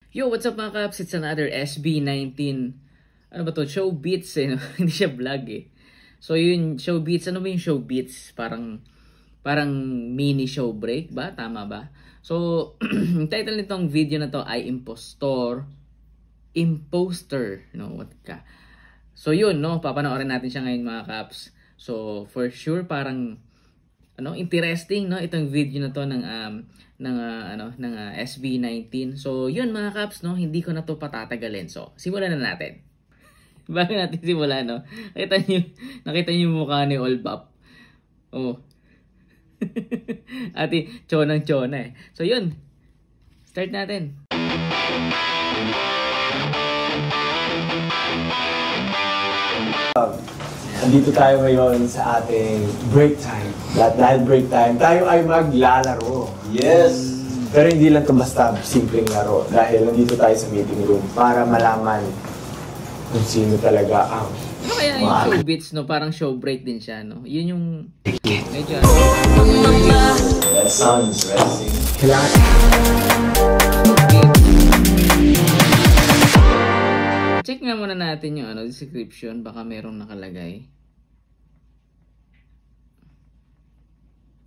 Yo, what's up mga kaps? It's another SB19. Ano ba to? Show beats eh. No? Hindi siya vlog eh. So yun, show beats. Ano ba yung show beats? Parang mini show break ba? Tama ba? So, yung title nitong video na to ay Imposter. No, what ka? So yun, no? Papanoorin natin siya ngayon mga kaps. So, for sure, parang interesting, no? Itong video na to ng SB19. So, yun mga kaps, no? Hindi ko na to patatagalin. So, simulan na natin. Bago natin simulan, no? Nakita niyo yung mukha ni Olbap. Oh. Ati, chonang-chona eh. So, yun. Start natin. Nandito tayo ngayon sa ating break time. Dahil break time, tayo ay maglalaro. Yes! Pero hindi lang ito basta simpleng laro. Dahil nandito tayo sa meeting room para malaman kung sino talaga ang... Ano kaya yung show beats, no? Parang show break din siya, no? Yun yung... Medyo... That sounds interesting. Kailangan... Check nga muna natin yung description. Baka merong nakalagay.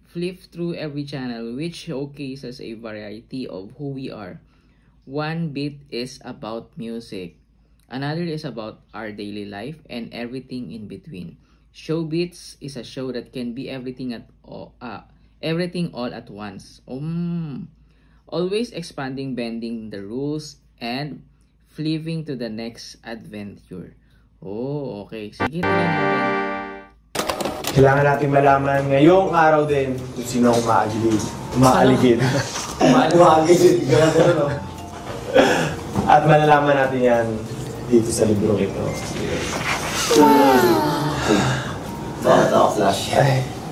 Flip through every channel which showcases a variety of who we are. One bit is about music. Another is about our daily life and everything in between. Showbeats is a show that can be everything all at once. Always expanding, bending the rules, and flipping to the next adventure. Oh, okay. Sige na natin. Kailangan natin malaman ngayong araw din kung sino ang umaaligid. At malalaman natin yan dito sa libro ito. Flash.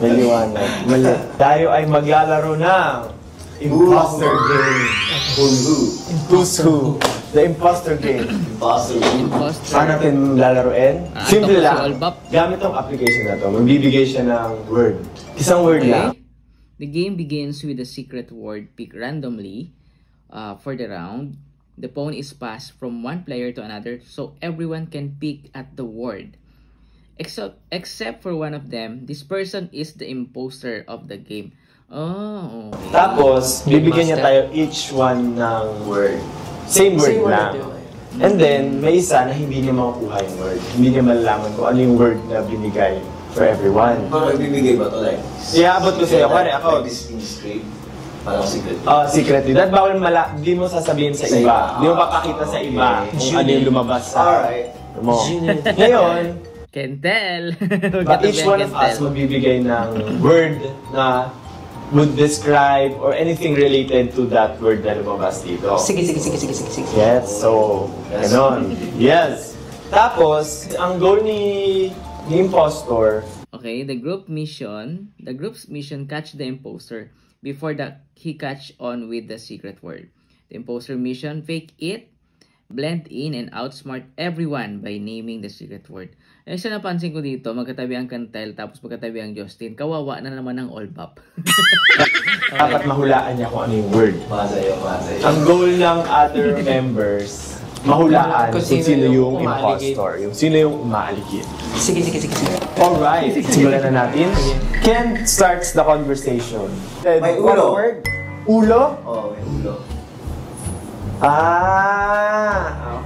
May liwanag. Tayo ay maglalaro ng Imposter Game. Who's Who? The Imposter Game. Paano natin lalaroin? Simple lang. Gamit ang application na to, magbibigay siya ng word. Isang word lang. The game begins with a secret word picked randomly for the round. The phone is passed from one player to another so everyone can pick at the word. Except for one of them, this person is the imposter of the game. Oh, okay. Tapos, bibigyan niya tayo each one ng word. Same word lang. And then, may isa na hindi niya makukuha yung word. Hindi niya malalaman kung ano yung word na binigay for everyone. Parang bibigay ba ito? Like, abot ko sa'yo. Pare, ako. Like this in script. Parang secret. Secret. Dahil bawal di mo sasabihin sa iba. Di mo papakita sa iba kung ano yung lumabas sa mo. Ngayon, can tell. each one of us magbibigay ng word na would describe or anything related to that word na lumabas dito. Sige. Yes, so, ganon. Yes. Tapos, ang goal ni impostor. Okay, the group's mission catch the imposter before he catch on with the secret word. The imposter mission, fake it, blend in, and outsmart everyone by naming the secret word. Eh, sa napansin ko dito, magkatabi ang Cantel, tapos magkatabi ang Justin. Kawawa na naman ng Olbap. Dapat mahulaan niya kung ano yung word. Masayo. Ang goal ng other members, mahulaan kung sino yung impostor, yung sino yung umaaligid. Sige. Alright, simulan na natin. Ken starts the conversation. May ulo. Word? Ulo? Oo, may ulo.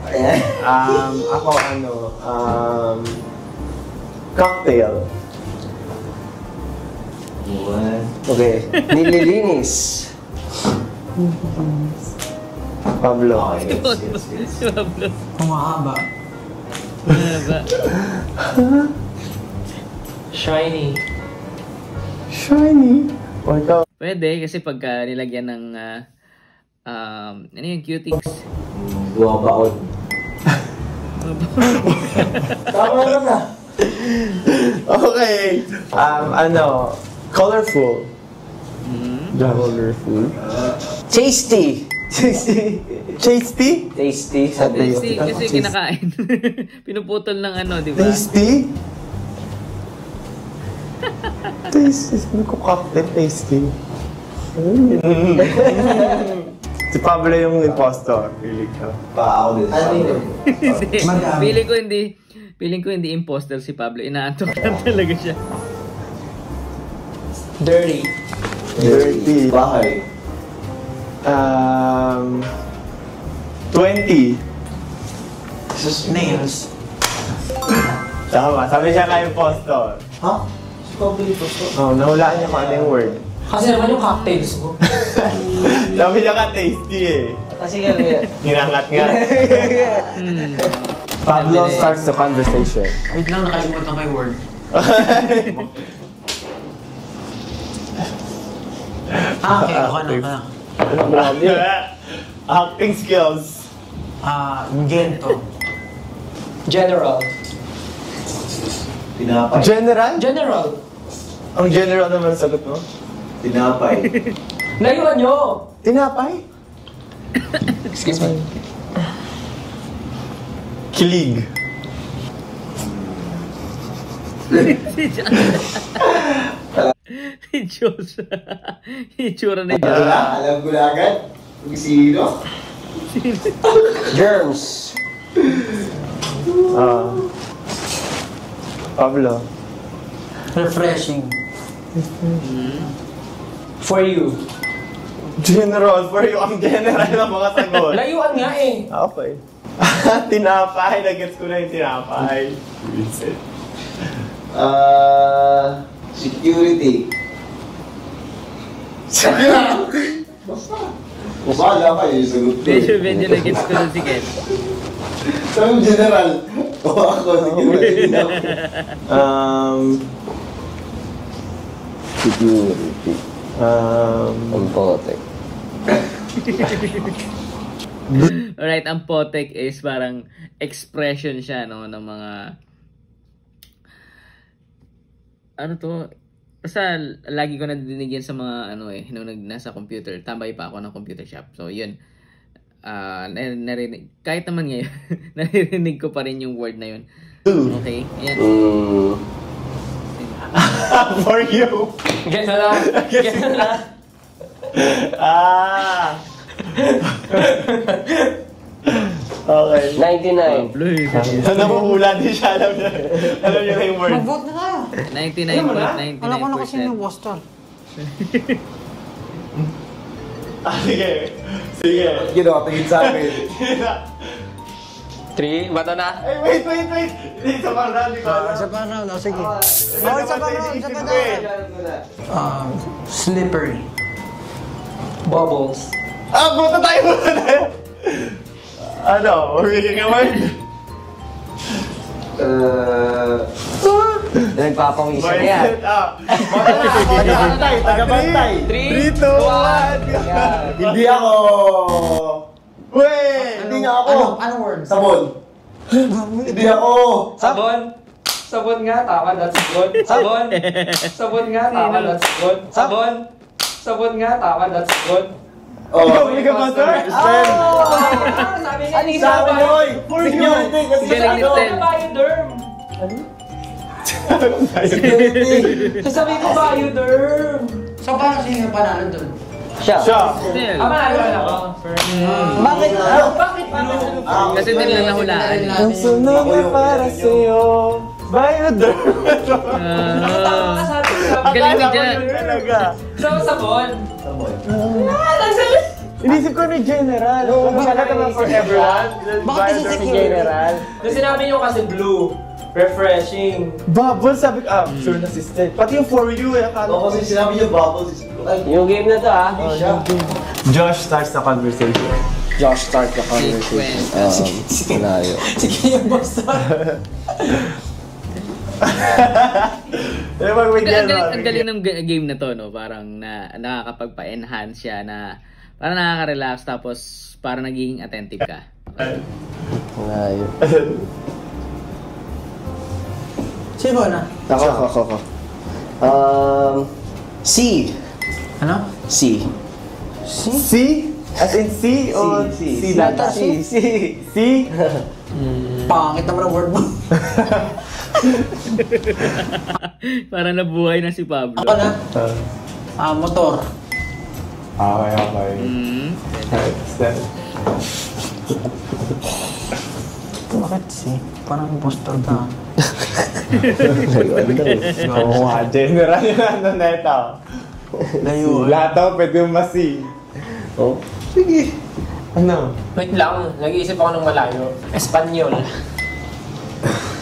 Okay. Ako cocktail. What? Okay. Nililinis. Pablo. Okay, Pablo. Mahaba. Shiny. O ikaw? Pwede, kasi pagka nilagyan ng ano yung cutics? Buwabaon. Tama na. Okay. Colorful. Colorful. Tasty. Tasty? Kasi kinakain. Pinuputol ng di ba? Tasty? Tasty. Ano ko cocktail tasty? Si Pablo yung impostor. Pili ko. Ako din. Hindi. Feeling ko hindi imposter si Pablo. Inaantok lang talaga siya. Dirty. Bahay. 20. Nails. Tama, sabi siya ka impostor. Ha? Si Pablo yung pastor. Oh, nahulaan niya kung ano yung word. Kasi naman yung cocktails ko. Sabi niya ka tasty eh. Kasi nga, Ninangat nga. Pablo starts the conversation. wait lang, nakalimutan ko yung word. Okay, ako na. Acting skills. Gento. General. Tinapay. General. Ang general naman sagot mo? Tinapay. Layuan nyo! Tinapay? Excuse me. Kilig. Itsura na dyan. Alam ko na agad. Kung sino. Germs. Pablo. Refreshing. For you. General, for you. Ang general ng mga sagot. Layuan nga eh. Okay. Tinapay. Nagets ko na yung tinapay. Security. Bala kayo yung sagot ko. Medyo nagets ko na si Ken. Sabi general. O ako, security na ako. Security. Ampotek. Alright, ang potek is parang expression siya, no, ng mga ano to, basta lagi ko nadidinig yan sa mga ano nung nasa computer, tambay pa ako ng computer shop. So yun, narinig, kahit naman ngayon naririnig ko pa rin yung word na yun. Okay, ayan. For you. Get na lang. Get na lang. Okay. 99. Namuhula din siya. Alam niya na yung word. Mag-vote na tayo. 99.99%. Alam ko na kasi yung Boston. Sige. Sige. Ginawa, tingin sa akin. 3, bata na. Ay, wait. Isa pang round, di ko alam. Isa pa round, o sige. Isa Oh, isa pa pa round, isa pa round. Slippery. Bubbles. Buta tayo. Ano? Magiging a word? Nagpapawisan yan. Mindset up. Tagabantay. Tagabantay. 3, 2, 1. Hindi ako. Wait! Hindi nga ako. Anong word? Sabon. Hindi ako. Sabon. Sabon nga, tama, that's good. Sabon. Sabon nga, tama, that's good. Sabon. Sabon nga, tama, that's good. Oh. Ikaw ba, sir? Sabi nga, hindi Sabi sa mo, for security. Kasi Galing ni ano? Tel. Bioderm. Security. Sasabi ko Bioderm. So, paano sino yung panalo dun? Siya. Still. Nalala ko. Bakit? Bakit Kasi din lang nahulaan. Ang sunog na para sa'yo. Bioderm. Tama ka sabi ko. Galing ni Jan. Talaga. Sabon. Inisip ko ni General. Wala naman for everyone. Bakit kasi security? Nung sinabi nyo kasi blue. Refreshing. Bubble, sabi ko, sure na si Sted. Pati yung for you, akala Oo, kasi sinabi niya bubbles. Ay, Yung game na to siya. Josh starts the conversation. Josh start the Sequence. Layo. Sige yung Boston. Ang galing ng game na to, no? Parang nakakapagpa-enhance siya na parang nakaka-relax tapos parang nagiging attentive ka. Layo. Sino na? Ako. C. Ano? C. C? As in C o C? Letter C. C? Pangit naman ang word mo. Parang nabuhay na si Pablo. Ako na. Motor. Okay. Right, Steph. Bakit si? Parang impostor ka. Oo nga, general yung ano na ito. Layo. Lahat ako pwede yung masi. Oh, sige. Ano? Wait lang, nag-iisip ako ng malayo. Espanyol.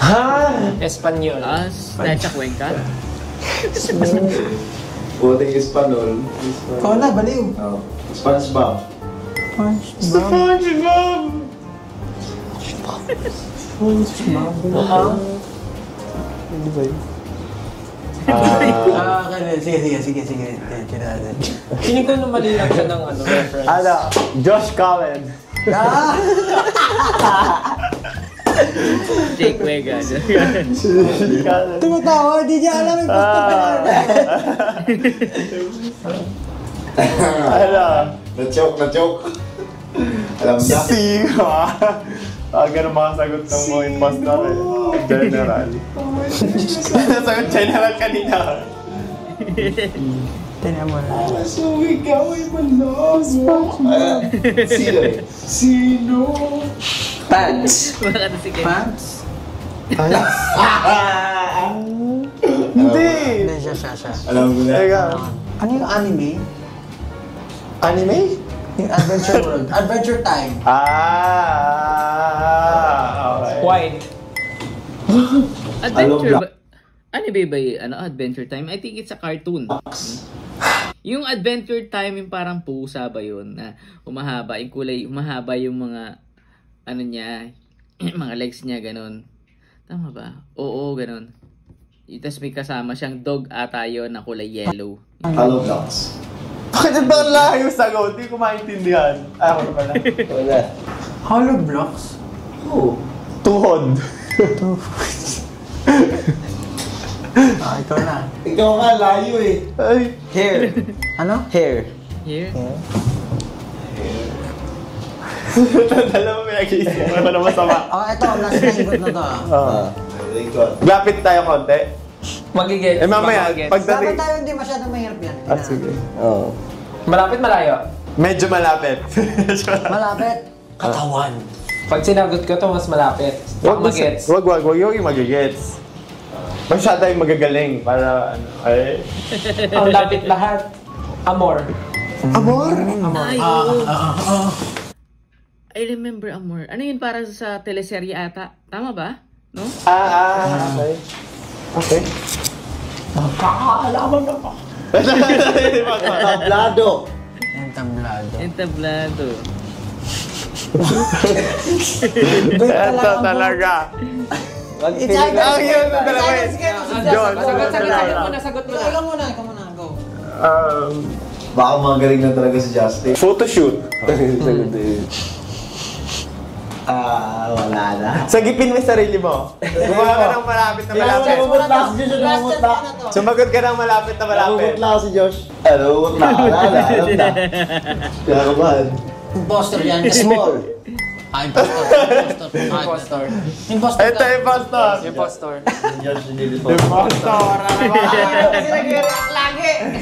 Ha? Espanyol. Nacha Cuenca? Puting Espanol. Ikaw na, baliw. Oh. SpongeBob. SpongeBob! Hindi ba yun? Sige. Tinatin. Feeling ko na mali lang siya ng reference. Ano? Josh Cullen. Jake Vega. Tumatawa, di niya alam yung impostor ka. Ano? Na-choke. Alam na. Sino ah? Ganun mga sagot ng mga impostor eh. General. Sagot general kanina. Tingnan mo na. So ikaw ay malas. Sino? Pants. Baka na sige. Pants? Hindi! Hindi siya. Alam ko na. Teka. Ano yung anime? Anime? Yung Adventure World. Adventure Time. Okay. White. Adventure ba? Ano ba yung Adventure Time? I think it's a cartoon. Yung Adventure Time yung parang pusa ba yun? Na humahaba yung kulay, humahaba yung mga ano niya, mga legs niya ganun. Tama ba? Oo, ganun. Tapos may kasama siyang dog ata yun na kulay yellow. Hollow Blocks. Bakit ba layo yung sagot? Hindi ko maintindihan. Ako na pala. Wala. Hollow Blocks? Oo. Tuhod. Ikaw na. Ikaw nga, layo eh. Ay. Hair. Ano? Hair. Here? Dalawa may nag-iisip. Ano na masama? Ito, last na higot na to. Ikaw. Lapit tayo konti. Magigets. Mamaya, Dapat pagdating... tayo hindi masyadong mahirap yan. Sige. Oo. Malapit, malayo. Medyo malapit. Malapit. Katawan. Pag sinagot ko to, mas malapit. Pag magets. Wag yung magigets. Masyado yung magagaling para ano. Ay. Ang lapit lahat. Amor. Amor? Ay, oo. I remember Amor. Ano yun para sa teleserye ata? Tama ba? No? Okay. Okay. Nakakaalaman ako. Tablado. Entablado. Entablado. Ito talaga. It's either Ang yun na dalawa eh. John. Sagot mo Ikaw muna. Go. Baka magaling na talaga si Justin. Photoshoot. Wala na. Sagipin mo yung sarili mo. Gumawa ka ng malapit na malapit. Namumutla si Josh, namumutla. Sumagot ka ng malapit na malapit. Namumutla si Josh. Namumutla. Wala, alam na. Kinakabahan. Impostor yan. Small. Impostor. Impostor Ito yung pastor. Impostor. Josh, hindi Yung pastor. Kasi nag-react lagi.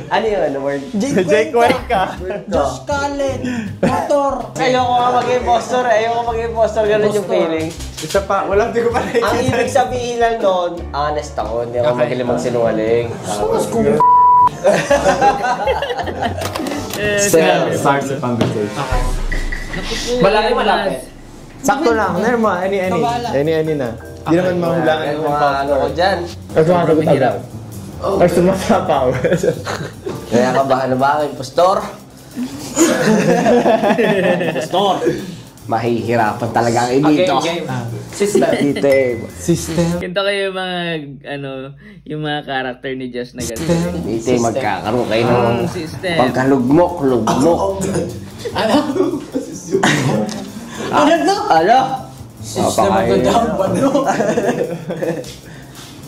Ano yun? Word? Jake Cuenca. Josh Cullen. Motor. Ayoko nga mag-impostor, ganun yung feeling. Isa pa, walang di ko pa Ang nakikita. ibig sabihin lang doon, honest ako, hindi ako magaling magsinungaling. Start the conversation. Malapit. Sakto lang. Never mo. Any na. Hindi naman mahulaan yung Mga ano ko dyan. Nagsumasagot agad. Tapos sumasapaw. Kaya kabahan na ba ang impostor? Impostor! Mahihirapan talaga ang inito. Game. System. System. Kinta kayo yung mga, yung mga character ni Josh na gano'n. Dito magkakaroon kayo ng System. pagkalugmok. Ano? System of the down ba no?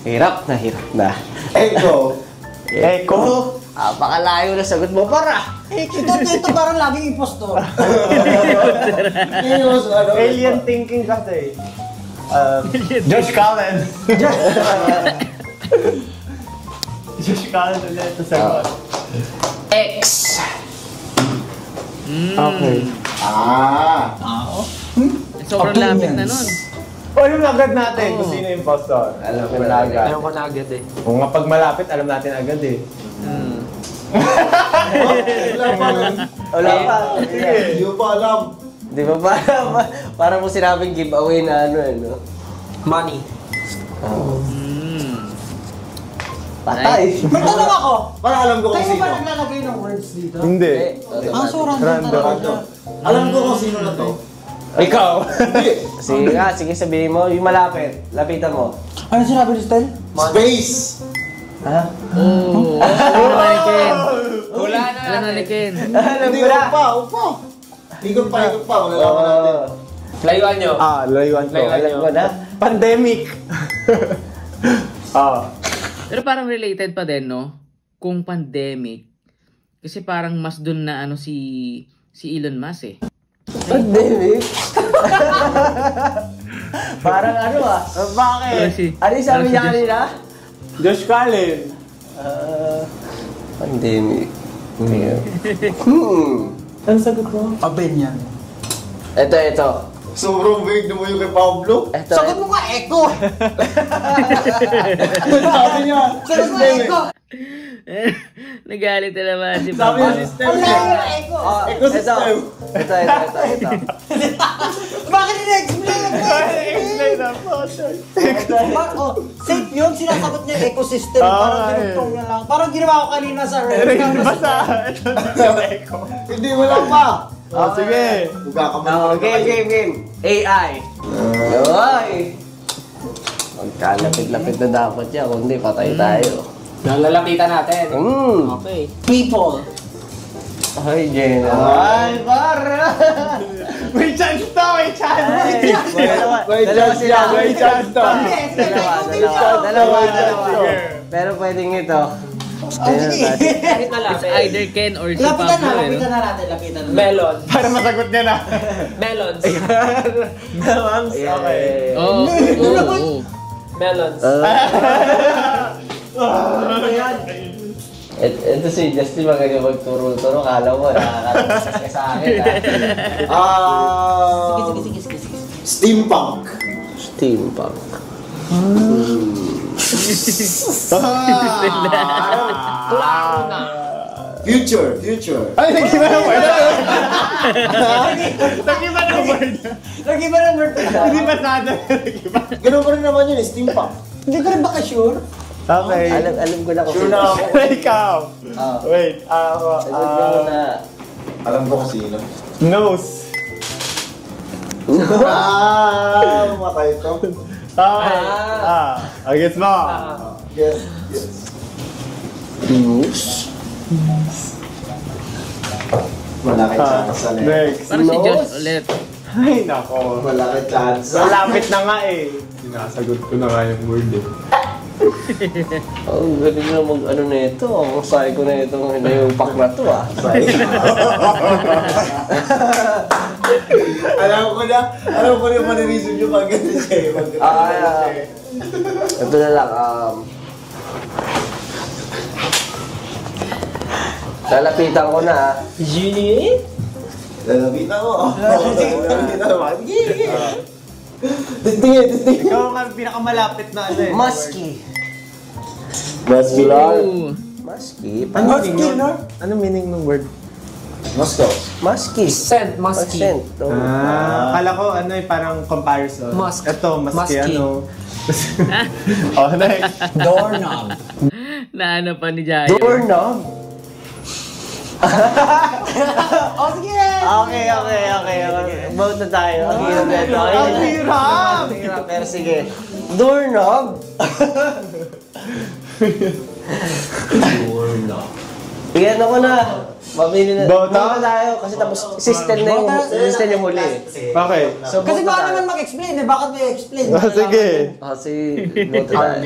Hirap na. Echo. Apakalayo na sagot mo para. Ito parang laging impostor. Alien thinking kasi. Josh Cullen. Josh Cullen ulit. Ito sagot. X. Okay. Sobrang lapit na nun. O yung agad natin kung sino yung impostor. Alam ko na agad. Ayaw ko na agad eh. Kung nga pag malapit, alam natin agad eh. Wala pa rin. Wala pa. Hindi ko pa alam. Di ba parang mo sinabing giveaway na ano eh, no? Money. Patay. Magtanong ako. Parang alam ko kung Kayo sino. ba naglalagay ng words dito? Hindi. So random Random. talaga. Alam ko kung sino na to. Ikaw. Sige nga, sige sabihin mo. Yung malapit. Lapitan mo. Ano sinabi ni Stel? Space! Ha? Oh, alam na ni Ken. Wala na. Alam na ni Ken. Alam Hindi, ko na. upa. Ikot pa. Malalaman natin. Layuan nyo. Layuan ko. Alam ko na. Pandemic. Pero parang related pa din, no? Kung pandemic. Kasi parang mas dun na ano si Elon Musk eh. Pandemic? Parang ano ah. Bakit? Ano yung sabi niya kanina? Josh Cullen. Pandemic. Ano sagot mo? Aben yan. Ito. Sobrang vague mo yung kay Pablo. Sagot mo nga, Echo! Sabi niya. Sagot mo, Echo! Nagalit na naman si Sabi Papa. niya system. Wala yung Echo! Ecosystem. Ito. Bakit na-explain mo? Explain na po. Oh, safe yun, sinasagot niya ecosystem. Parang dinugtong na lang. Parang ginawa ko kanina sa Red. Hindi, wala pa. Sige. Game. AI. Ay. Magkalapit-lapit na dapat yan. Kundi patay tayo. Lalapitan natin. Okay. People. Ay, Jenna. Ay, para. May chance to! May chance! May chance to. Dalawa. Pero pwedeng ito. Kahit na It's lapit. either Ken or si Lapitan Pablo eh. na natin. Melon. Para masagot niya na. Melons. Okay. Oo. Melons. Ito si Justin magaling magturo-turo. Kala mo, nakakatakas ka sa akin, ha? Sige. Steampunk. Steampunk. Future. Ay, nag-iba ng word. Nag-iba ng word. Lagi ba ng word? Hindi pasada. Ganun pa rin naman yun, steampunk. Hindi ko rin baka sure. Okay. Alam ko na kung Sure na ako. Ikaw. Wait. Ako. Alam ko na. Alam ko kung sino. Nose. Matay ito. Okay. I guess mo. Yes. Wala kay chance na Next. Parang si Josh ulit. Ay, nako. Wala kay chance. Malapit na nga eh. Sinasagot ko na nga yung word eh. Ang galing na mag-ano na ito. Ang sayo ko na itong yung pack na to, ah. Alam ko na yung manireason nyo pag ganun siya. Ito na lang, lalapitan ko na, ah. Genie? Lalapitan mo. Lalapitan mo. Tingin. Ikaw ang pinakamalapit na ano eh. Musky. Muscular. Musky? Ano meaning nun? Ano meaning ng word? Moscow. Musky. Scent. Musky. Scent. Oh. Kala ko ano eh, parang comparison. Musk. Ito, maski Musky. ano. Next. Doorknob. Na ano pa ni Jayo. Doorknob? Oh, sige! Okay. Vote na tayo. Ang hirap na ito. Ang hirap! Ang hirap, pero sige. Doorknob? Iyan ako na. Mabili na. Vote Vote na tayo. Kasi tapos system na yung huli. Okay. So, Kasi vote na baka tayo. naman mag-explain eh. Bakit may explain? Sige. Kasi vote na tayo.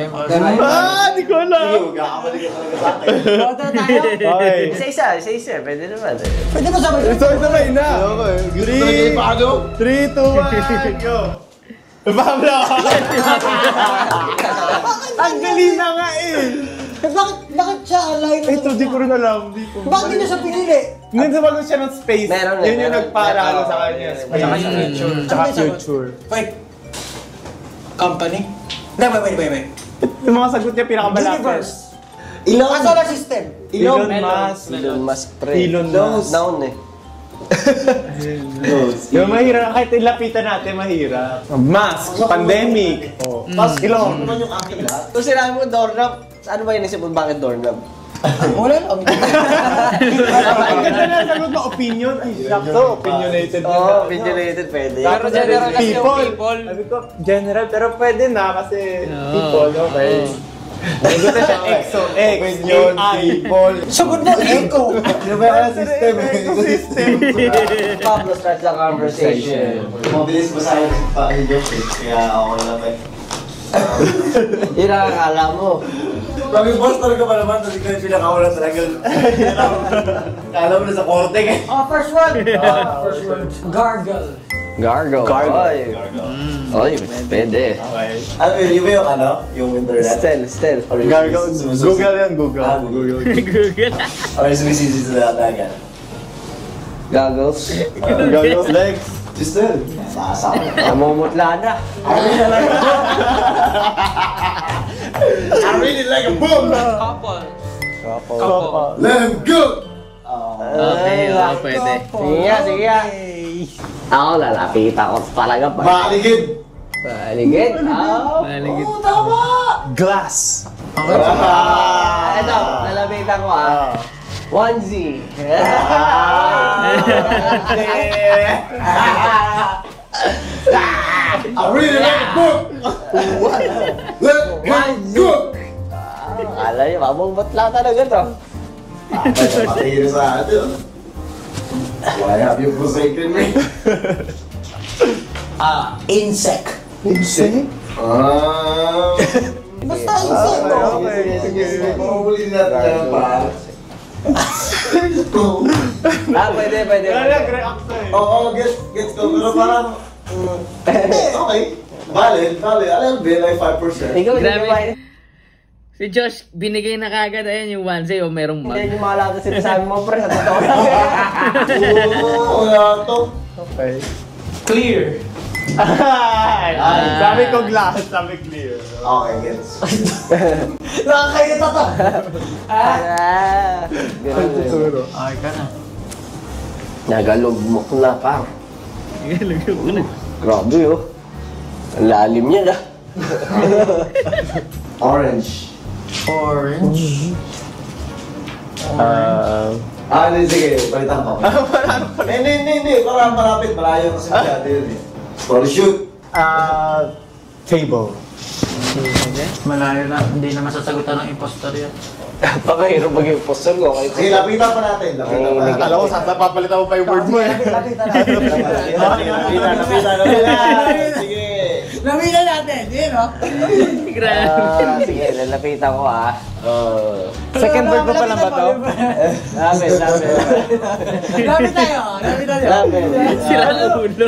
Di ko alam. Magkakamali ka talaga sa akin. Vote na tayo. Okay. Isa-isa. Pwede naman. Pwede ba sabi? Sabay na. Gusto talaga yung Pablo? 3, 2, 1, go. Pablo! Bakit Ang galing na nga eh. Bakit Siya, layo na Ito, di ko rin alam. Di ko. Bakit niya siya pinili? Hindi sumagot siya ng space. Meron Yun yung meron. nagparalo sa kanya. Tsaka sa future. Tsaka Ano ba yung future. Wait. Company? Hindi, wait. Yung mga sagot niya pinakamalapit. Universe. Elon. Solar system. Elon Melon. Musk. Elon Musk, pre. Elon Musk. Noun eh. Yung mahirap, kahit ilapitan natin, mahirap. Musk, pandemic. Oh. Elon. Ano naman yung aking lahat? Kung sinabi mo doorknob, ano ba inisip mo bakit doorknob? Wala lang. Ang ganda na sagot mo, opinion. Ay, sakto, opinionated. Oo, opinionated pwede. Pero general kasi yung people. Sabi ko, general, pero pwede na kasi people, okay. Sagot na siya, EXO, X, Opinion, AI. people. Sagot mo, echo. Ano ba yung system? Ecosystem. Pablo starts the conversation. Mabilis ba sa akin pa ang joke eh. Kaya ako lang eh. Yun ang akala mo. Mag-impostor ka pa naman, kasi ka yung pinakawala talaga. Kala mo na sa korte eh. Oh, first one. First one. Gargle. Gargle. Oy. Oy, pwede. Okay. Ano yun ba yung ano? Yung internet? Still. Or yung Gargle, sumususi? Google yan, Google. Ah, Google. Google. Or yung sumisisi sa dagat? Goggles. Goggles, legs. Still. Sasa. Namumutla na. I really like a boom! Couple. Let him go! Okay, pwede. Sige nga. Ako, lalapit ako talaga pa. Maligid! Paligid. Maligid. Glass. Ito, lalapitan ko onesie. I really like a boom! Let him go! Akala niyo, mamumutla talaga to. Patay sa atin. Why have you forsaken me? Insect. Insect? Basta insect. Sige. Mahuli natin yan pa. Pwede. Nag-react na eh. Oo, gets ko. Pero parang... Okay. Valid. Alam mo, like 5%. Ikaw, hindi Grabe. naman. Si Josh, binigay na kagad ayun yung onesie o merong Hindi mag. yung mga lahat na sinasabi mo, pre, sa totoo lang. Oo, wala to. Okay. Clear. Sabi ko glass, sabi clear. Okay, gets. Nakakainit to. Ganun din. Tuturo. Okay ka na. Nagalugmok na, pang. Grabe, oh. Ang lalim niya, Orange. Sige. Palitan ko. Hindi. Parang malapit. Malayo kasi masyado yun eh. Parachute. Table. Malayo na, hindi na masasagutan ng impostor yan. Pakahirap maging impostor ko. Sige, lapitan pa natin. Alam ko, papalitan mo pa yung word mo eh. Lapitan. Sige. Namilan natin, yun o. Grabe. Sige, lalapitan ko Second word mo pa lang ba to? Lamin. Lapit tayo. Lamin. Sila ang ulo.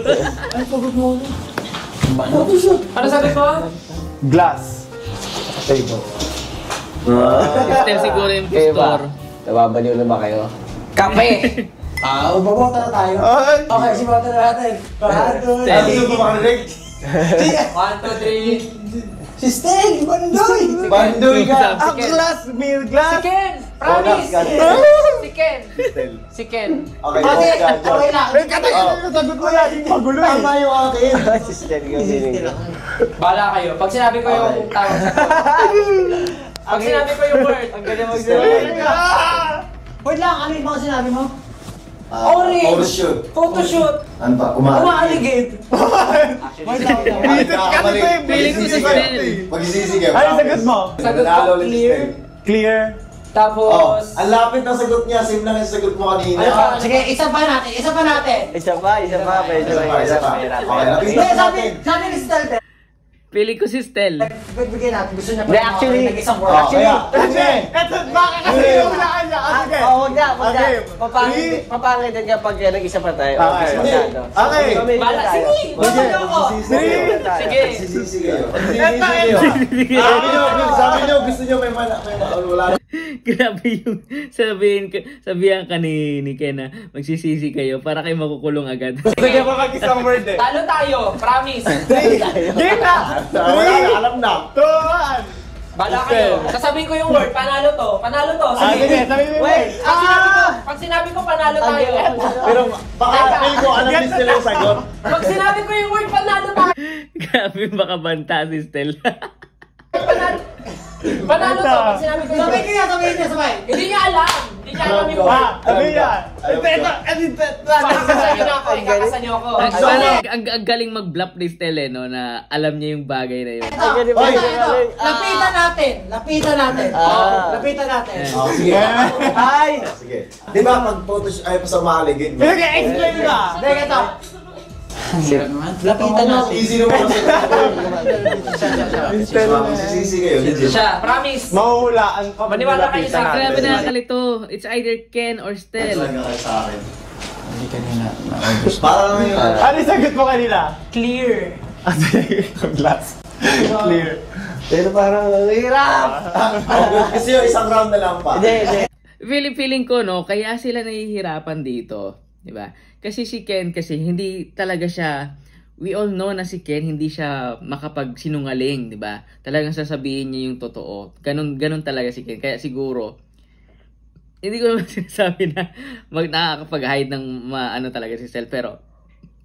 Ano sabi ko? Glass. Table. System siguro yung Kayo ba? postor. Nababaliw na ba kayo? Kape. Babota na tayo. Ay! Okay, sibota na natin. Gusto ko makarinig? 1, 2, 3. Si Stel, Bandoy! Bandoy ka! Ang glass, meal glass! Ken! Promise! Si Ken! Si Ken! Okay, Okay, John. okay lang. Sagot mo yan, yung magulo eh. Tama yung akin. Assistant ko sinig. Bala kayo. Pag sinabi ko yung tawag sa Pag sinabi ko yung word, ang galing Wait lang, ano yung mga sinabi mo? Orange! Photoshoot. Photoshoot! Ano pa? Umaaligid. Umaaligid! Wait lang. Bisit ka na to eh. Feeling ko si Stel. Magsisisigaw. Ay, sagot mo. Sagot Nanalo ko ulit si clear. Stel. Clear. Oh, Tapos... ang lapit ng sagot niya. Same lang yung sagot mo kanina. Ano pa? Sige, isa pa natin. Isa pa. Isa pa. Okay, Hindi, lapitan sabi natin. ni Stel, Feeling ko si Stel. bigyan natin. Gusto niya Hindi, pa actually- nag-isang word. Eto, baka kasi yung laan niya. Sige. Huwag na. Okay. Papangit din kapag nag-isa pa tayo. Okay. Masyado. Okay. Bala, sige! Bala niyo ako! Sige! Magsisisigaw. Eto. Sabi niyo, gusto niyo may wala. Grabe yung sabihan ka ni Ken na magsisisi kayo para kayo makukulong agad. Sige pa mag-isang word eh. Talo tayo, promise. Game na! Wala na, alam na. Tuan! Bala kayo. Sasabihin ko yung word, panalo to. Panalo to. Sige, sabi mo. Wait! Pag sinabi ko panalo tayo. Pero baka feel ko alam ni Stella yung sagot. Pag sinabi ko yung word, panalo tayo. Grabe baka banta si Stella. Panalo to. Pag sinabi ko yung word. Sabihin niya, sabay. Hindi niya alam. Hindi niya alam yung word. Sabi yan. Pakakasan niyo ako. Ikakasan niyo ako. Ang galing mag-bluff ni Stella, no, na alam niya yung bagay na yun. Ito. Lapitan natin. Lapitan natin. Oh, sige. Ay! Sige. Di ba pag photos ay pa sa maligid? Sige, explain ka! Teka ito. Lapitan natin. Easy naman kasi. Sisisi kayo. Siya, promise. Mahuhulaan ka. Maniwala kayo sa akin. Grabe nakalito. It's either Ken or Stella. Talaga kayo sa akin. Parang yun. Ano yung sagot mo kanina? Clear. Glass. Clear. Pero parang hirap. Kasi yung isang round na lang pa. Feeling ko, no, kaya sila nahihirapan dito. Diba? Kasi si Ken, hindi talaga siya, we all know na si Ken, hindi siya makapagsinungaling, diba? Talagang sasabihin niya yung totoo. Ganun talaga si Ken. Kaya siguro, hindi ko naman sinasabi na nakakapag-hide ng ano talaga si Sel. Pero,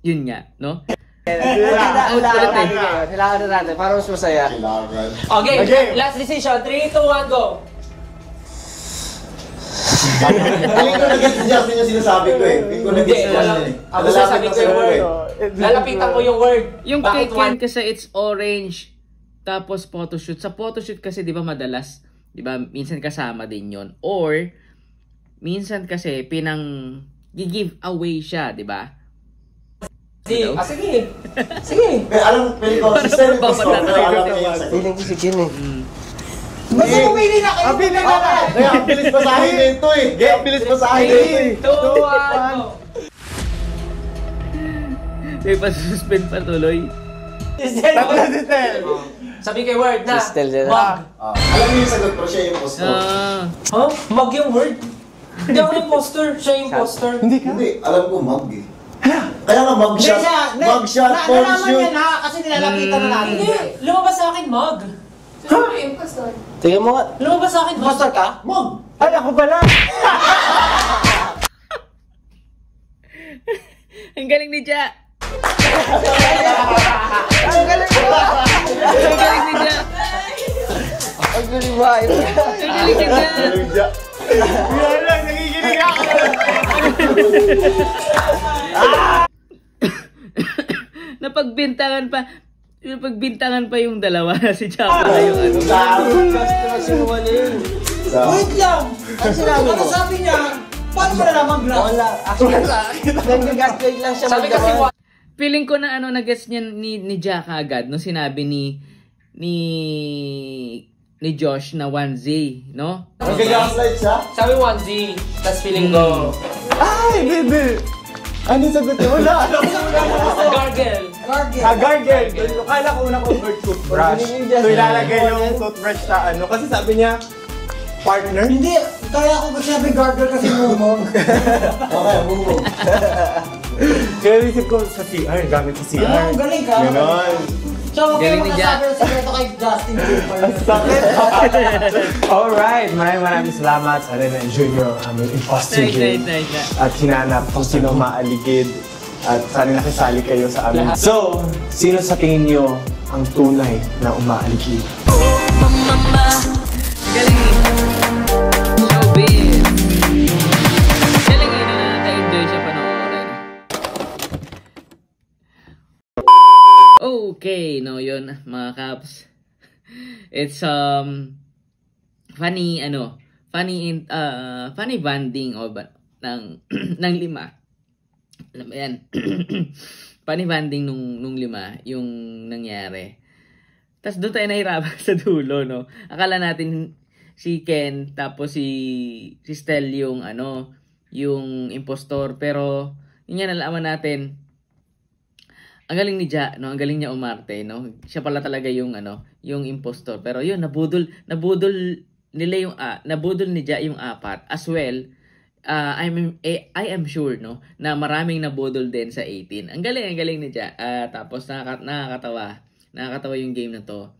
yun nga, no? Kailangan na natin para mas masaya. Okay, last decision. 3, 2, 1, go. Hindi ko nag-get si Justin yung sinasabi ko eh. Hindi ko nag-get si Justin eh. Ako sasabi ko yung word. Lalapitan ko yung word. Yung kay Bakit Ken one? kasi it's orange, tapos photoshoot. Sa photoshoot kasi, di ba madalas, di ba, minsan kasama din yon. Or, minsan kasi gi-give away siya, di ba? Sige. Sige. Eh, alam, pili ko, si Stella Parang gusto ko, pero alam niya yung sagot. Feeling ko si Ken eh. Basta pumili na kayo. Pili na na! Kaya, ang bilis pa sa akin nito eh. Kaya, ang bilis pa sa akin nito eh. 2, 1, go. May pasuspend pa tuloy. Tatlo si Stel! Sabi kay word na. Si Stel din. Mag. Alam niyo yung sagot, pero siya yung post ko. Huh? Mag yung word? Hindi ako imposter. Siya yung imposter. Hindi, alam ko mag eh. Kaya nga mag-shot. Mag-shot, Nalaman photoshoot. niya na kasi nilalapitan na natin. Hindi. Lumabas sa akin mag. Tingnan mo nga. Lumabas sa akin mag. Imposter ka? Mag! Ay, ako pala! Ang galing ni Ja! Ang galing ba? Ang galing ni Ja! Ang galing ba? Ang galing ni Ja! Yan lang, nagiginig ako! Napagbintangan pa yung dalawa na si Chapo na yung ano. Wait lang! Ang sinabi mo? Sabi niya, paano mo nalaman glass? Wala. Actually, nag-gaslight lang siya. Sabi kasi magdamag. Feeling ko na nag-gets niya ni Jack agad no sinabi ni Josh na 1Z, no? Nag-gaslight siya? Sabi 1Z. Tapos feeling ko. Ay, baby! Ano yung sagot mo? Wala! Gargle. Gargle! Kala ko una kong bird toothbrush. So ilalagay yung toothbrush sa ano. Kasi sabi niya, partner? Hindi, kaya ako ba sinabi gargle kasi mumong. Okay, bubog. Kaya isip ko sa CR, gamit sa CR. Ah, galing ka. Ganon. So, huwag kayo Galing ni Jack. magkasabi ng sikreto kay Justin Bieber. Sakit! Alright, maraming salamat sa Rena Junior, aming imposter game. At hinanap kung sino maaligid. At sana nakisali kayo sa amin. So, sino sa tingin nyo ang tunay na umaaligid? Galing ni Showbiz. Galing yun na naka-enjoy siya panoorin. Okay, no, yun mga kaps. It's funny banding ng ng 5. Alam mo yan. Funny banding nung 5 yung nangyari. Tapos doon tayo nahirapan sa dulo, no. Akala natin si Ken tapos si Stel yung yung impostor, pero yun nga nalaman natin. Ang galing ni Ja, no? Ang galing niya umarte, no? Siya pala talaga yung yung impostor. Pero yun, nabudol nila yung nabudol ni Ja yung 4 as well. I am sure no na maraming nabudol din sa 18. Ang galing ni Ja. Tapos nakakatawa yung game na to.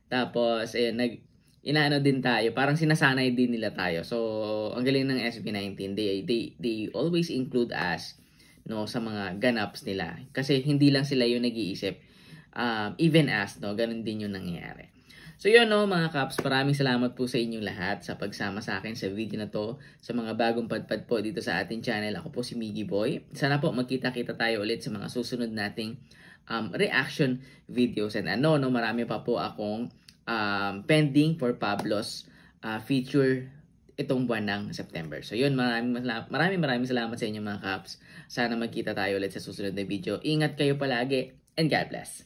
Tapos ayun, inaano din tayo, parang sinasanay din nila tayo. So ang galing ng SB19, they always include us no sa mga ganaps nila, kasi hindi lang sila yung nag-iisip, even us no, ganun din yung nangyayari. So yun no mga Kaps, maraming salamat po sa inyong lahat sa pagsama sa akin sa video na to. Sa mga bagong padpad po dito sa ating channel, ako po si Miggy Boy. Sana po magkita-kita tayo ulit sa mga susunod nating reaction videos. And marami pa po akong pending for Pablo's feature itong buwan ng September. So yun, maraming salamat sa inyo mga Kaps. Sana magkita tayo ulit sa susunod na video. Ingat kayo palagi and God bless.